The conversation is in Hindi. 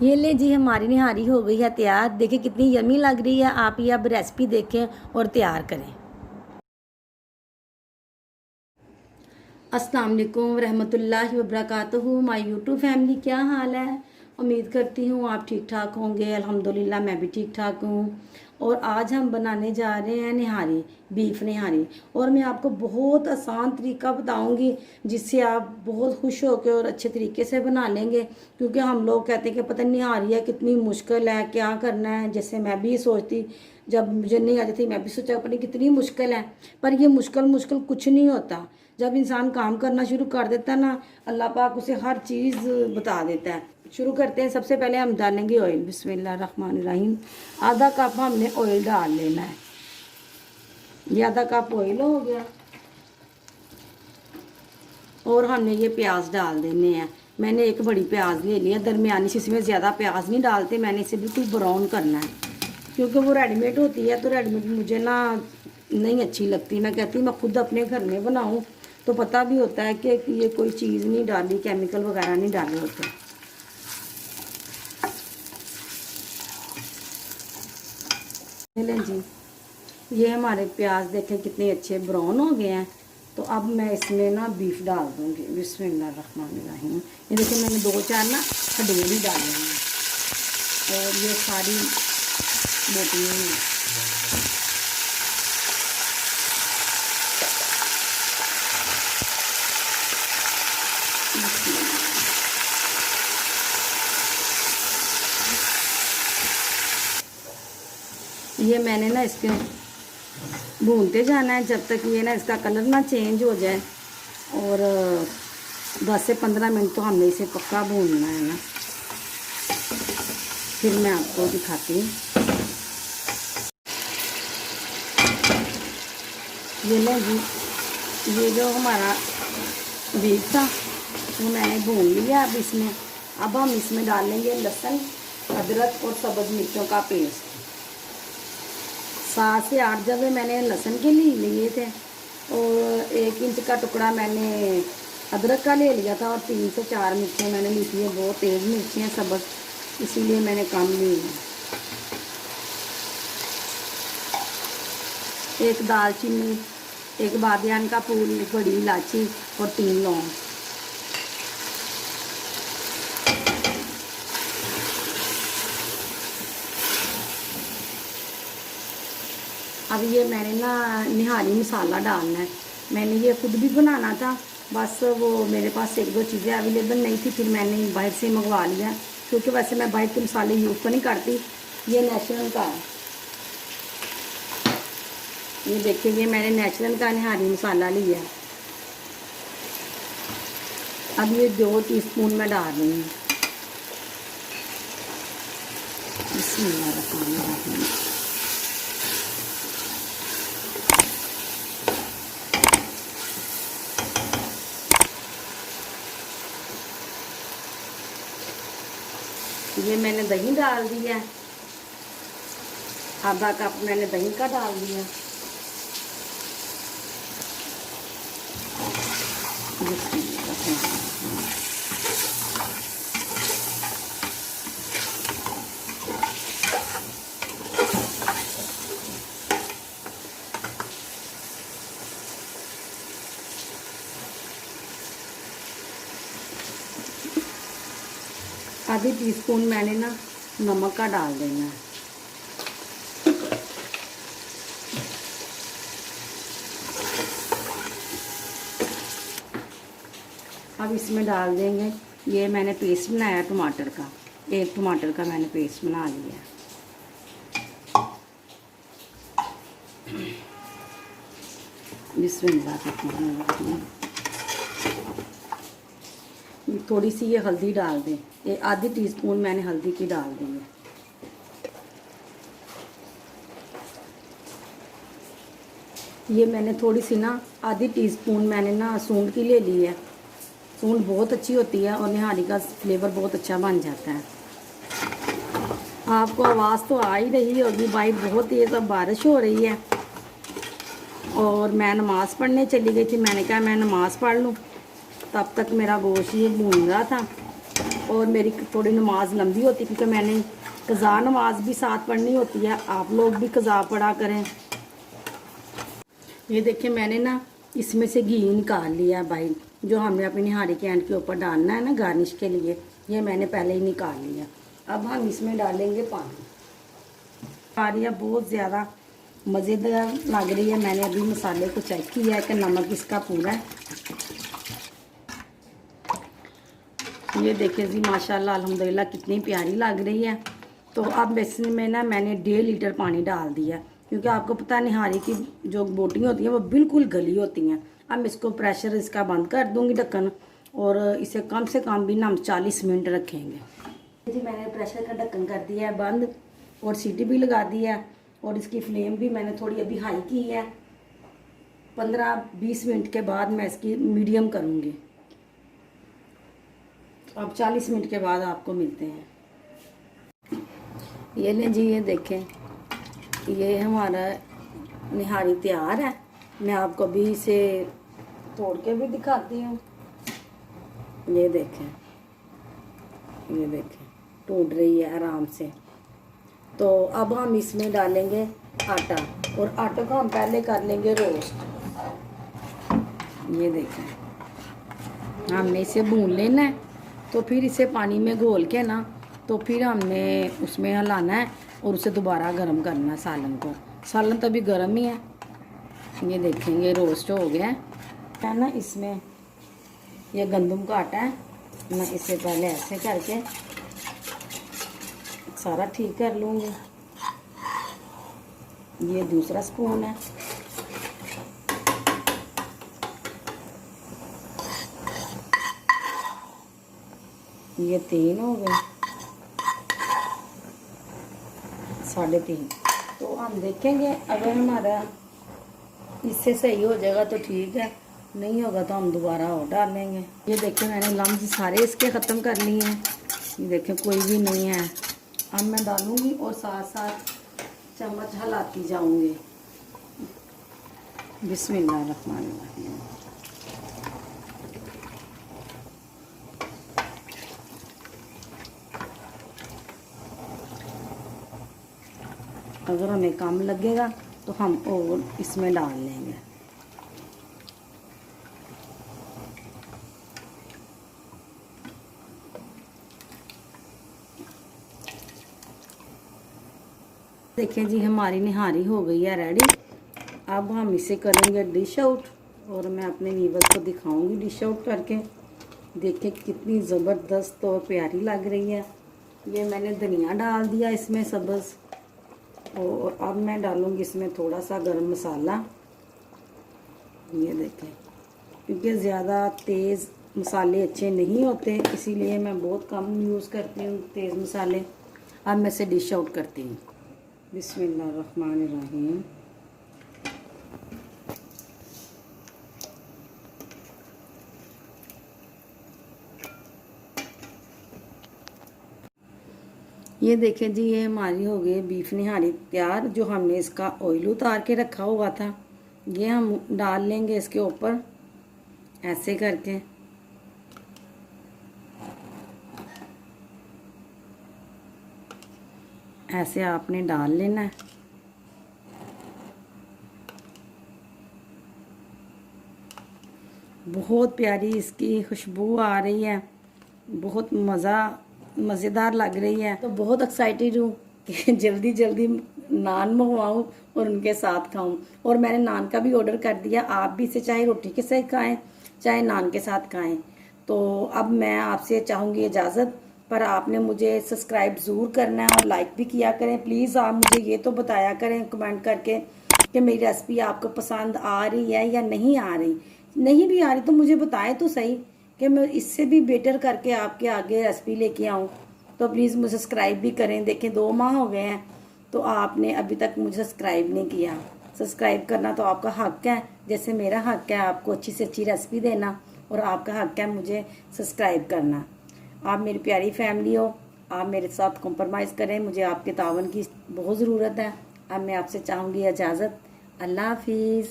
ये ले जी, हमारी निहारी हो गई है तैयार। देखिए कितनी यमी लग रही है। आप ये अब रेसिपी देखें और तैयार करें। अस्सलाम वालेकुम रहमतुल्लाहि व बरकातहू। माय यूट्यूब फैमिली, क्या हाल है? उम्मीद करती हूँ आप ठीक ठाक होंगे। अल्हम्दुलिल्लाह मैं भी ठीक ठाक हूँ। और आज हम बनाने जा रहे हैं निहारी, बीफ निहारी। और मैं आपको बहुत आसान तरीका बताऊंगी जिससे आप बहुत खुश होकर और अच्छे तरीके से बना लेंगे। क्योंकि हम लोग कहते हैं कि पता नहीं निहारी है कितनी मुश्किल है, क्या करना है। जैसे मैं भी सोचती, जब मुझे नहीं आती थी मैं भी सोचा पता नहीं कितनी मुश्किल है। पर ये मुश्किल मुश्किल कुछ नहीं होता। जब इंसान काम करना शुरू कर देता है ना, अल्लाह पाक उसे हर चीज़ बता देता है। शुरू करते हैं। सबसे पहले हम डालेंगे ऑयल। बिस्मिल्लाहिर्रहमानिर्रहीम। आधा कप हमने ऑयल डाल लेना है। ये आधा कप ऑयल हो गया। और हमने ये प्याज डाल देने हैं। मैंने एक बड़ी प्याज ले लिया दरमियानी सी। इसमें ज़्यादा प्याज नहीं डालते, मैंने इसे बिल्कुल ब्राउन करना है। क्योंकि वो रेडीमेड होती है तो रेडीमेड मुझे ना नहीं अच्छी लगती। मैं कहती मैं खुद अपने घर में बनाऊँ तो पता भी होता है कि ये कोई चीज़ नहीं डाली, केमिकल वगैरह नहीं डाले होते। चलें जी, ये हमारे प्याज देखें कितने अच्छे ब्राउन हो गए हैं। तो अब मैं इसमें ना बीफ डाल दूँगी। बिस्मिल्लाहिर्रहमानिर्रहीम। ये देखिए मैंने 2-4 ना हड्डियाँ भी डाली हैं और ये सारी बोटियाँ हैं। ये मैंने ना इसके भूनते जाना है जब तक ये ना इसका कलर ना चेंज हो जाए। और 10 से 15 मिनट तो हमने इसे पक्का भूनना है ना। फिर मैं आपको दिखाती हूँ। ये ना जी, ये जो हमारा बीफ था वो मैंने भून लिया। अब हम इसमें डालेंगे लहसुन, अदरक और सब्ज़ मिर्चों का पेस्ट। 7 से 8 जगह मैंने लहसुन के लिए थे और 1 इंच का टुकड़ा मैंने अदरक का ले लिया था। और 3 से 4 मिर्चें मैंने ली थी। बहुत तेज़ मिर्ची हैं सब्ज़, इसीलिए मैंने कम ली है। 1 दालचीनी, 1 बादियान का फूल, बड़ी इलायची और 3 लौंग। अब ये मैंने ना निहारी मसाला डालना है। मैंने ये खुद भी बनाना था, बस वो मेरे पास 1-2 चीज़ें अवेलेबल नहीं थी, फिर मैंने बाहर से मंगवा लिया। क्योंकि वैसे मैं बाहर के मसाले यूज़ तो नहीं करती। ये नेचुरल का है। ये देखिए, ये मैंने नेचुरल का निहारी मसाला लिया। अब ये 2 टीस्पून मैं डाल रही हूँ। बिस्मिल्लाहिर्रहमानिर्रहीम। ये मैंने दही डाल दिया। आधा कप मैंने दही का डाल दिया। आधी टीस्पून मैंने ना नमक का डाल देना है। अब इसमें डाल देंगे, ये मैंने पेस्ट बनाया टमाटर का। 1 टमाटर का मैंने पेस्ट बना लिया। बिस्मिल्लाह। थोड़ी सी ये हल्दी डाल दें। ये आधी टीस्पून मैंने हल्दी की डाल दी है। ये मैंने थोड़ी सी ना आधी टीस्पून मैंने ना सूंड की ले ली है। सूंड बहुत अच्छी होती है और निहारी का फ्लेवर बहुत अच्छा बन जाता है। आपको आवाज़ तो आ ही रही होगी, बाहर बहुत तेज़ अब बारिश हो रही है। और मैं नमाज़ पढ़ने चली गई थी। मैंने कहा मैं नमाज़ पढ़ लूँ, तब तक मेरा गोश्त ये भून रहा था। और मेरी थोड़ी नमाज लंबी होती है क्योंकि मैंने कज़ा नमाज भी साथ पढ़नी होती है। आप लोग भी कज़ा पढ़ा करें। ये देखिए मैंने ना इसमें से घी निकाल लिया है भाई, जो हमने अपनी निहारी के एंड के ऊपर डालना है ना गार्निश के लिए, ये मैंने पहले ही निकाल लिया। अब हम इसमें डालेंगे पानी। निहारिया बहुत ज़्यादा मज़ेदार लग रही है। मैंने अभी मसाले को चेक किया है कि नमक इसका पूरा है। ये देखिए जी माशाल्लाह अल्हम्दुलिल्लाह कितनी प्यारी लग रही है। तो अब इसमें ना मैंने 1.5 लीटर पानी डाल दिया, क्योंकि आपको पता है निहारी की जो बोटियाँ होती हैं वो बिल्कुल गली होती हैं। अब इसको प्रेशर इसका बंद कर दूँगी ढक्कन, और इसे कम से कम भी ना हम 40 मिनट रखेंगे। जी मैंने प्रेशर का ढक्कन कर दिया है बंद, और सीटी भी लगा दी है, और इसकी फ्लेम भी मैंने थोड़ी अभी हाई की है। 15-20 मिनट के बाद मैं इसकी मीडियम करूँगी। अब 40 मिनट के बाद आपको मिलते हैं। ये लें जी, ये देखें, ये हमारा निहारी तैयार है। मैं आपको अभी इसे तोड़ के भी दिखाती हूँ। ये देखें, ये देखें टूट रही है आराम से। तो अब हम इसमें डालेंगे आटा, और आटे को हम पहले कर लेंगे रोस्ट। ये देखें, हमने इसे भून लेना है, तो फिर इसे पानी में घोल के ना, तो फिर हमने उसमें हिलाना है और उसे दोबारा गर्म करना है सालन को। सालन तो अभी गर्म ही है। ये देखेंगे रोस्ट हो गया है ना। इसमें ये गंदम का आटा है, मैं इसे पहले ऐसे करके सारा ठीक कर लूँगी। ये दूसरा स्पून है। ये 3 हो गए, 3.5। तो हम देखेंगे अगर हमारा इससे सही हो जाएगा तो ठीक है, नहीं होगा तो हम दोबारा और डालेंगे। ये देखें मैंने लम्स सारे इसके ख़त्म कर लिए हैं। ये देखें कोई भी नहीं है। अब मैं डालूँगी और साथ साथ चम्मच हिलाती जाऊँगी। बिस्मिल्लाहिर्रहमानिर्रहीम। अगर हमें कम लगेगा तो हम और इसमें डाल लेंगे। देखिए जी हमारी निहारी हो गई है रेडी। अब हम इसे करेंगे डिश आउट, और मैं अपने व्यूअर्स को दिखाऊंगी डिश आउट करके। देखिए कितनी ज़बरदस्त और प्यारी लग रही है। ये मैंने धनिया डाल दिया इसमें सब्ज़, और अब मैं डालूँगी इसमें थोड़ा सा गरम मसाला। ये देखें, क्योंकि ज़्यादा तेज़ मसाले अच्छे नहीं होते, इसीलिए मैं बहुत कम यूज़ करती हूँ तेज़ मसाले। अब मैं इसे डिश आउट करती हूँ। बिस्मिल्लाहिर्रहमानिर्रहीम। ये देखें जी, ये हमारी हो गई बीफ निहारी तैयार। जो हमने इसका ऑयल उतार के रखा हुआ था, ये हम डाल लेंगे इसके ऊपर ऐसे करके। ऐसे आपने डाल लेना है। बहुत प्यारी इसकी खुशबू आ रही है, बहुत मज़ेदार लग रही है। तो बहुत एक्साइटेड हूँ कि जल्दी जल्दी नान मंगवाऊँ और उनके साथ खाऊँ। और मैंने नान का भी ऑर्डर कर दिया। आप भी इसे चाहे रोटी के साथ खाएं, चाहे नान के साथ खाएं। तो अब मैं आपसे चाहूँगी इजाज़त, पर आपने मुझे सब्सक्राइब ज़रूर करना है और लाइक भी किया करें। प्लीज़ आप मुझे ये तो बताया करें कमेंट करके कि मेरी रेसिपी आपको पसंद आ रही है या नहीं आ रही। नहीं भी आ रही तो मुझे बताएं तो सही, कि मैं इससे भी बेटर करके आपके आगे रेसिपी लेके आऊँ। तो प्लीज़ मुझे सब्सक्राइब भी करें। देखें 2 माह हो गए हैं, तो आपने अभी तक मुझे सब्सक्राइब नहीं किया। सब्सक्राइब करना तो आपका हक है, जैसे मेरा हक है आपको अच्छी से अच्छी रेसिपी देना, और आपका हक है मुझे सब्सक्राइब करना। आप मेरी प्यारी फैमिली हो, आप मेरे साथ कॉम्प्रोमाइज़ करें। मुझे आपके तावन की बहुत ज़रूरत है। अब मैं आपसे चाहूँगी इजाज़त। अल्लाह हाफिज़।